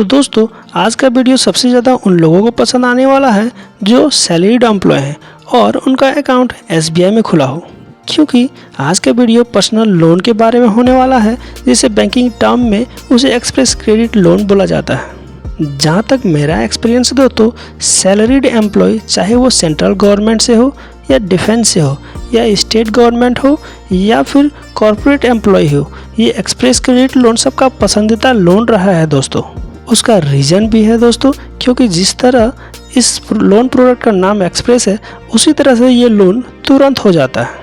तो दोस्तों आज का वीडियो सबसे ज़्यादा उन लोगों को पसंद आने वाला है जो सैलरीड एम्प्लॉय हैं और उनका अकाउंट SBI में खुला हो, क्योंकि आज का वीडियो पर्सनल लोन के बारे में होने वाला है, जिसे बैंकिंग टर्म में उसे एक्सप्रेस क्रेडिट लोन बोला जाता है। जहाँ तक मेरा एक्सपीरियंस दोस्तों, सैलरीड एम्प्लॉय चाहे वो सेंट्रल गवर्नमेंट से हो या डिफेंस से हो या स्टेट गवर्नमेंट हो या फिर कॉर्पोरेट एम्प्लॉय हो, ये एक्सप्रेस क्रेडिट लोन सबका पसंदीदा लोन रहा है दोस्तों। उसका रीज़न भी है दोस्तों, क्योंकि जिस तरह इस लोन प्रोडक्ट का नाम एक्सप्रेस है, उसी तरह से ये लोन तुरंत हो जाता है।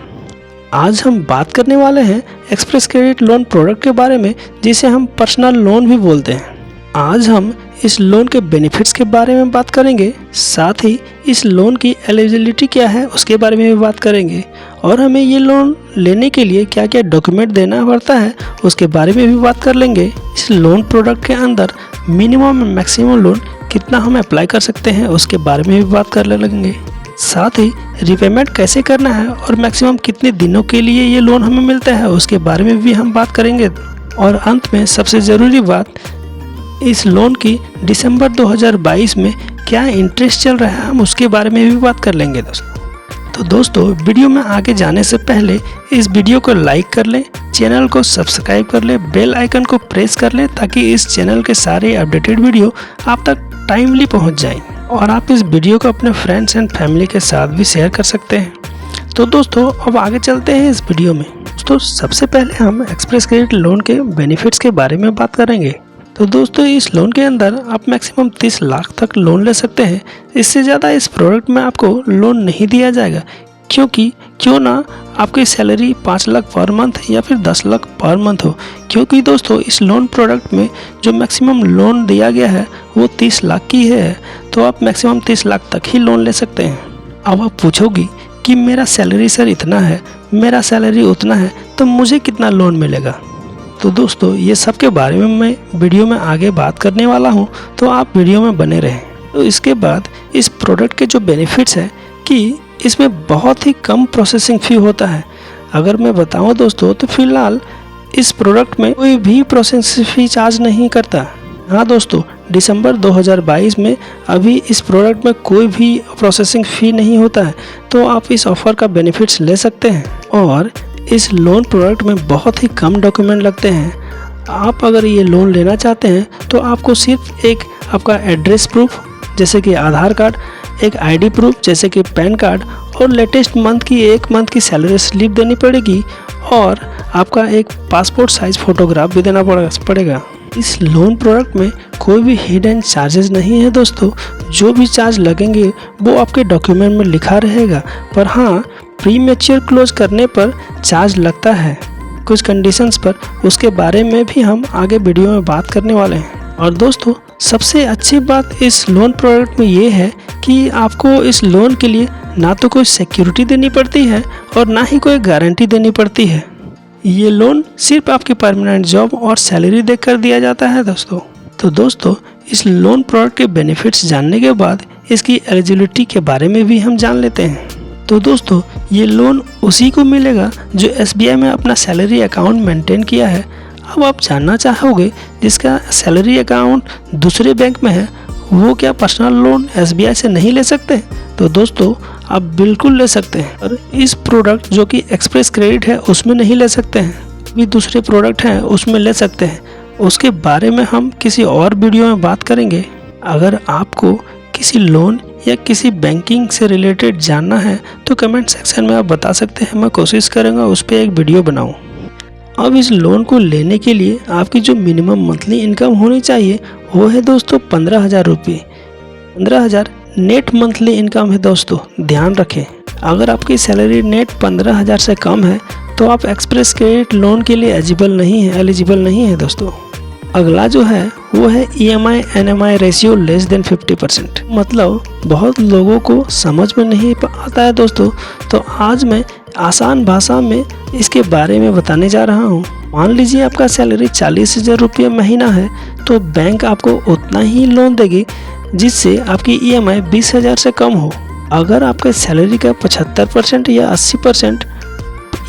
आज हम बात करने वाले हैं एक्सप्रेस क्रेडिट लोन प्रोडक्ट के बारे में, जिसे हम पर्सनल लोन भी बोलते हैं। आज हम इस लोन के बेनिफिट्स के बारे में बात करेंगे, साथ ही इस लोन की एलिजिबिलिटी क्या है उसके बारे में भी बात करेंगे, और हमें ये लोन लेने के लिए क्या क्या डॉक्यूमेंट देना पड़ता है उसके बारे में भी बात कर लेंगे। इस लोन प्रोडक्ट के अंदर मिनिमम और मैक्सिमम लोन कितना हम अप्लाई कर सकते हैं उसके बारे में भी बात कर लेंगे। साथ ही रिपेमेंट कैसे करना है और मैक्सिमम कितने दिनों के लिए ये लोन हमें मिलता है उसके बारे में भी हम बात करेंगे। और अंत में सबसे ज़रूरी बात, इस लोन की दिसंबर 2022 में क्या इंटरेस्ट चल रहा है हम उसके बारे में भी बात कर लेंगे दोस्तों। तो दोस्तों वीडियो में आगे जाने से पहले इस वीडियो को लाइक कर लें, चैनल को सब्सक्राइब कर लें, बेल आइकन को प्रेस कर लें, ताकि इस चैनल के सारे अपडेटेड वीडियो आप तक टाइमली पहुंच जाएं, और आप इस वीडियो को अपने फ्रेंड्स एंड फैमिली के साथ भी शेयर कर सकते हैं। तो दोस्तों अब आगे चलते हैं इस वीडियो में। दोस्तों सबसे पहले हम एक्सप्रेस क्रेडिट लोन के बेनिफिट्स के बारे में बात करेंगे। तो दोस्तों इस लोन के अंदर आप मैक्सिमम 30 लाख तक लोन ले सकते हैं। इससे ज़्यादा इस प्रोडक्ट में आपको लोन नहीं दिया जाएगा, क्योंकि क्यों ना आपकी सैलरी 5 लाख पर मंथ या फिर 10 लाख पर मंथ हो, क्योंकि दोस्तों इस लोन प्रोडक्ट में जो मैक्सिमम लोन दिया गया है वो 30 लाख की है, तो आप मैक्सिमम 30 लाख तक ही लोन ले सकते हैं। अब आप पूछोगी कि मेरा सैलरी सर इतना है, मेरा सैलरी उतना है, तो मुझे कितना लोन मिलेगा? तो दोस्तों ये सब के बारे में मैं वीडियो में आगे बात करने वाला हूँ, तो आप वीडियो में बने रहें। तो इसके बाद इस प्रोडक्ट के जो बेनिफिट्स हैं कि इसमें बहुत ही कम प्रोसेसिंग फ़ी होता है। अगर मैं बताऊँ दोस्तों तो फिलहाल इस प्रोडक्ट में कोई भी प्रोसेसिंग फ़ी चार्ज नहीं करता। हाँ दोस्तों, दिसंबर 2022 में अभी इस प्रोडक्ट में कोई भी प्रोसेसिंग फ़ी नहीं होता है, तो आप इस ऑफ़र का बेनिफिट्स ले सकते हैं। और इस लोन प्रोडक्ट में बहुत ही कम डॉक्यूमेंट लगते हैं। आप अगर ये लोन लेना चाहते हैं तो आपको सिर्फ एक आपका एड्रेस प्रूफ जैसे कि आधार कार्ड, एक ID प्रूफ जैसे कि पैन कार्ड, और लेटेस्ट मंथ की 1 मंथ की सैलरी स्लिप देनी पड़ेगी, और आपका एक पासपोर्ट साइज़ फ़ोटोग्राफ भी देना पड़ेगा। इस लोन प्रोडक्ट में कोई भी हिडन चार्जेस नहीं है दोस्तों। जो भी चार्ज लगेंगे वो आपके डॉक्यूमेंट में लिखा रहेगा, पर हाँ प्री मैच्योर क्लोज करने पर चार्ज लगता है कुछ कंडीशंस पर, उसके बारे में भी हम आगे वीडियो में बात करने वाले हैं। और दोस्तों सबसे अच्छी बात इस लोन प्रोडक्ट में ये है कि आपको इस लोन के लिए ना तो कोई सिक्योरिटी देनी पड़ती है और ना ही कोई गारंटी देनी पड़ती है। ये लोन सिर्फ आपकी परमानेंट जॉब और सैलरी देखकर दिया जाता है दोस्तों। तो दोस्तों इस लोन प्रोडक्ट के बेनिफिट्स जानने के बाद इसकी एलिजिबिलिटी के बारे में भी हम जान लेते हैं। तो दोस्तों ये लोन उसी को मिलेगा जो SBI में अपना सैलरी अकाउंट मेंटेन किया है। अब आप जानना चाहोगे जिसका सैलरी अकाउंट दूसरे बैंक में है, वो क्या पर्सनल लोन SBI से नहीं ले सकते? तो दोस्तों आप बिल्कुल ले सकते हैं, और इस प्रोडक्ट जो कि एक्सप्रेस क्रेडिट है उसमें नहीं ले सकते हैं। भी दूसरे प्रोडक्ट हैं उसमें ले सकते हैं, उसके बारे में हम किसी और वीडियो में बात करेंगे। अगर आपको किसी लोन या किसी बैंकिंग से रिलेटेड जानना है तो कमेंट सेक्शन में आप बता सकते हैं, मैं कोशिश करूँगा उस पर एक वीडियो बनाऊँ। अब इस लोन को लेने के लिए आपकी जो मिनिमम मंथली इनकम होनी चाहिए वो है दोस्तों 15,000 रुपये। 15,000 नेट मंथली इनकम है दोस्तों, ध्यान रखें। अगर आपकी सैलरी नेट 15,000 से कम है तो आप एक्सप्रेस क्रेडिट लोन के लिए एलिजिबल नहीं है दोस्तों। अगला जो है वो है EMI NMI ratio less than 50%। मतलब बहुत लोगों को समझ में नहीं आता है दोस्तों, तो आज मैं आसान भाषा में इसके बारे में बताने जा रहा हूँ। मान लीजिए आपका सैलरी 40,000 रुपये महीना है, तो बैंक आपको उतना ही लोन देगी जिससे आपकी EMI 20,000 से कम हो। अगर आपके सैलरी का 75% या 80%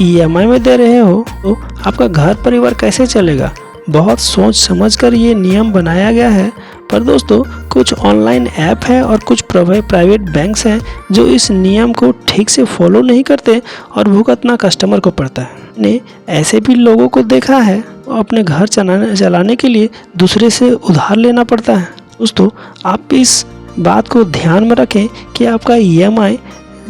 EMI में दे रहे हो तो आपका घर परिवार कैसे चलेगा? बहुत सोच समझ कर ये नियम बनाया गया है, पर दोस्तों कुछ ऑनलाइन ऐप हैं और कुछ प्राइवेट बैंक्स हैं जो इस नियम को ठीक से फॉलो नहीं करते और भुगतना कस्टमर को पड़ता है। ने ऐसे भी लोगों को देखा है अपने घर चलाने के लिए दूसरे से उधार लेना पड़ता है। दोस्तों आप इस बात को ध्यान में रखें कि आपका EMI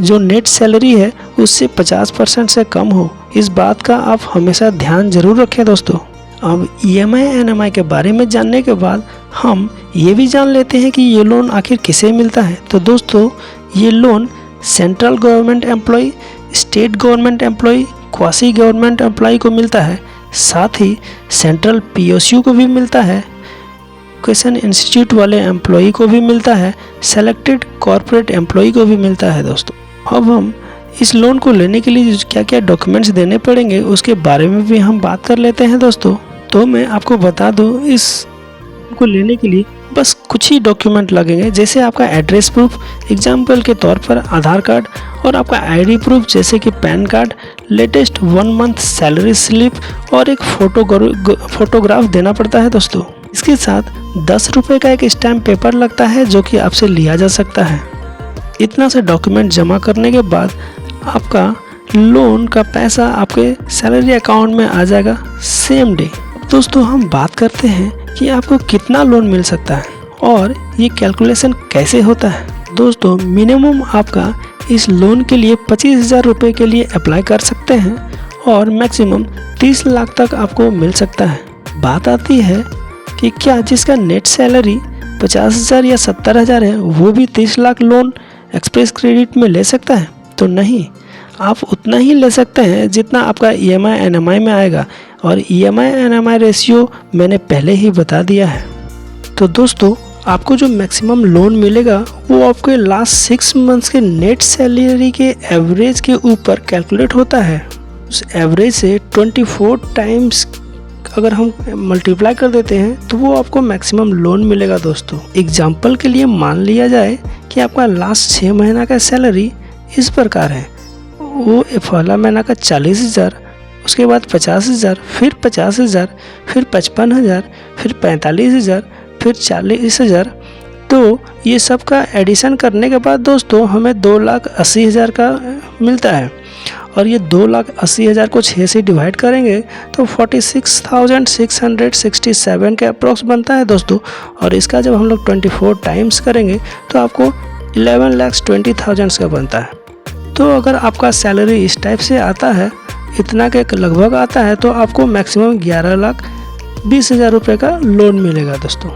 जो नेट सैलरी है उससे 50% से कम हो। इस बात का आप हमेशा ध्यान जरूर रखें दोस्तों। अब EMI NMI के बारे में जानने के बाद हम ये भी जान लेते हैं कि ये लोन आखिर किसे मिलता है। तो दोस्तों ये loan central government employ, state government employ, quasi government employ को मिलता है। साथ ही सेंट्रल PSU को भी मिलता है, एजुकेशन इंस्टीट्यूट वाले एम्प्लॉय को भी मिलता है, सेलेक्टेड कॉर्पोरेट एम्प्लॉय को भी मिलता है। दोस्तों अब हम इस लोन को लेने के लिए क्या क्या डॉक्यूमेंट्स देने पड़ेंगे उसके बारे में भी हम बात कर लेते हैं दोस्तों। तो मैं आपको बता दूं इस को लेने के लिए बस कुछ ही डॉक्यूमेंट लगेंगे, जैसे आपका एड्रेस प्रूफ, एग्जाम्पल के तौर पर आधार कार्ड, और आपका ID प्रूफ जैसे कि pan card, latest 1 month salary slip और एक फोटोग्राफ देना पड़ता है दोस्तों। इसके साथ 10 रुपये का एक स्टैम्प पेपर लगता है जो कि आपसे लिया जा सकता है। इतना से डॉक्यूमेंट जमा करने के बाद आपका लोन का पैसा आपके सैलरी अकाउंट में आ जाएगा सेम डे। दोस्तों हम बात करते हैं कि आपको कितना लोन मिल सकता है और ये कैलकुलेशन कैसे होता है। दोस्तों मिनिमम आपका इस लोन के लिए 25,000 रुपये के लिए अप्लाई कर सकते हैं और मैक्सिमम 30 लाख तक आपको मिल सकता है। बात आती है कि क्या जिसका नेट सैलरी 50,000 या 70,000 है वो भी 30 लाख लोन एक्सप्रेस क्रेडिट में ले सकता है? तो नहीं, आप उतना ही ले सकते हैं जितना आपका EMI NMI में आएगा, और EMI NMI रेशियो मैंने पहले ही बता दिया है। तो दोस्तों आपको जो मैक्सिमम लोन मिलेगा वो आपके लास्ट 6 मंथ्स के नेट सैलरी के एवरेज के ऊपर कैलकुलेट होता है। उस एवरेज से 24 टाइम्स अगर हम मल्टीप्लाई कर देते हैं तो वो आपको मैक्सिमम लोन मिलेगा दोस्तों। एग्जाम्पल के लिए मान लिया जाए कि आपका लास्ट 6 महीना का सैलरी इस प्रकार है, वो पहला महीना का 40,000, उसके बाद 50,000, फिर 50,000, फिर 55,000, फिर 45,000, फिर 40,000। तो ये सब का एडिशन करने के बाद दोस्तों हमें 2,80,000 का मिलता है, और ये 2,80,000 को 6 से डिवाइड करेंगे तो 46,667 के अप्रोक्स बनता है दोस्तों। और इसका जब हम लोग 24 टाइम्स करेंगे तो आपको 11,20,000 का बनता है। तो अगर आपका सैलरी इस टाइप से आता है, इतना के लगभग आता है, तो आपको मैक्सिमम 11,20,000 रुपये का लोन मिलेगा दोस्तों।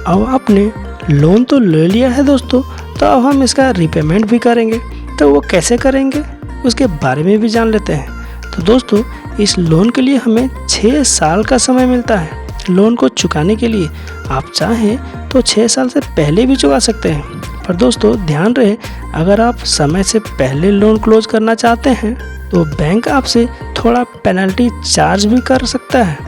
अब आपने लोन तो ले लिया है दोस्तों, तो अब हम इसका रीपेमेंट भी करेंगे। तो वो कैसे करेंगे उसके बारे में भी जान लेते हैं। तो दोस्तों इस लोन के लिए हमें 6 साल का समय मिलता है लोन को चुकाने के लिए। आप चाहें तो 6 साल से पहले भी चुका सकते हैं, पर दोस्तों ध्यान रहे अगर आप समय से पहले लोन क्लोज करना चाहते हैं तो बैंक आपसे थोड़ा पेनल्टी चार्ज भी कर सकता है।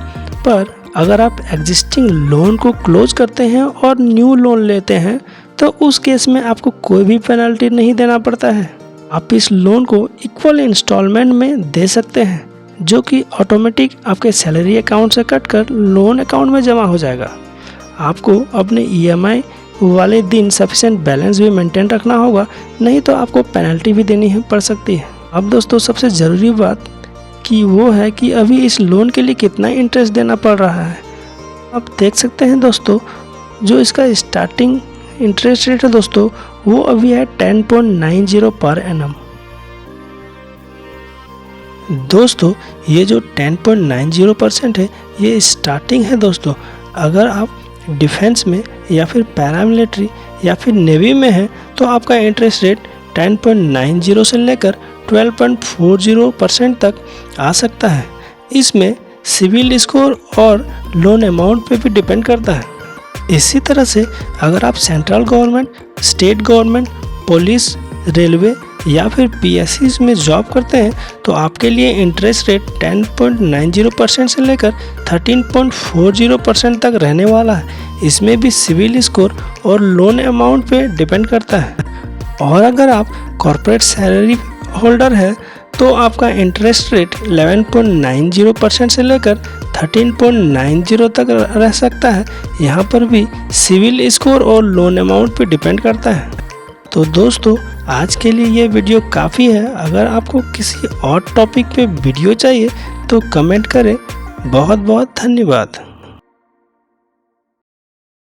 पर अगर आप एग्जिस्टिंग लोन को क्लोज करते हैं और न्यू लोन लेते हैं तो उस केस में आपको कोई भी पेनल्टी नहीं देना पड़ता है। आप इस लोन को इक्वल इंस्टॉलमेंट में दे सकते हैं, जो कि ऑटोमेटिक आपके सैलरी अकाउंट से कटकर लोन अकाउंट में जमा हो जाएगा। आपको अपने EMI वाले दिन सफिशिएंट बैलेंस भी मेंटेन रखना होगा, नहीं तो आपको पेनल्टी भी देनी पड़ सकती है। अब दोस्तों सबसे ज़रूरी बात कि वो है कि अभी इस लोन के लिए कितना इंटरेस्ट देना पड़ रहा है। आप देख सकते हैं दोस्तों जो इसका स्टार्टिंग इंटरेस्ट रेट है दोस्तों वो अभी है 10.90 पर एनम। दोस्तों ये जो 10.90% है ये स्टार्टिंग है दोस्तों। अगर आप डिफेंस में या फिर पैरामिलिट्री या फिर नेवी में है तो आपका इंटरेस्ट रेट 10.90 से लेकर 12.40% तक आ सकता है। इसमें सिविल स्कोर और लोन अमाउंट पे भी डिपेंड करता है। इसी तरह से अगर आप central government, state government, police, railway या फिर PSCs में जॉब करते हैं तो आपके लिए इंटरेस्ट रेट 10.90% से लेकर 13.40% तक रहने वाला है। इसमें भी सिविल स्कोर और लोन अमाउंट पे डिपेंड करता है। और अगर आप कॉर्पोरेट सैलरी होल्डर है तो आपका इंटरेस्ट रेट 11.90% से लेकर 13.90 तक रह सकता है। यहाँ पर भी सिविल स्कोर और लोन अमाउंट पे डिपेंड करता है। तो दोस्तों आज के लिए ये वीडियो काफ़ी है। अगर आपको किसी और टॉपिक पे वीडियो चाहिए तो कमेंट करें। बहुत बहुत धन्यवाद।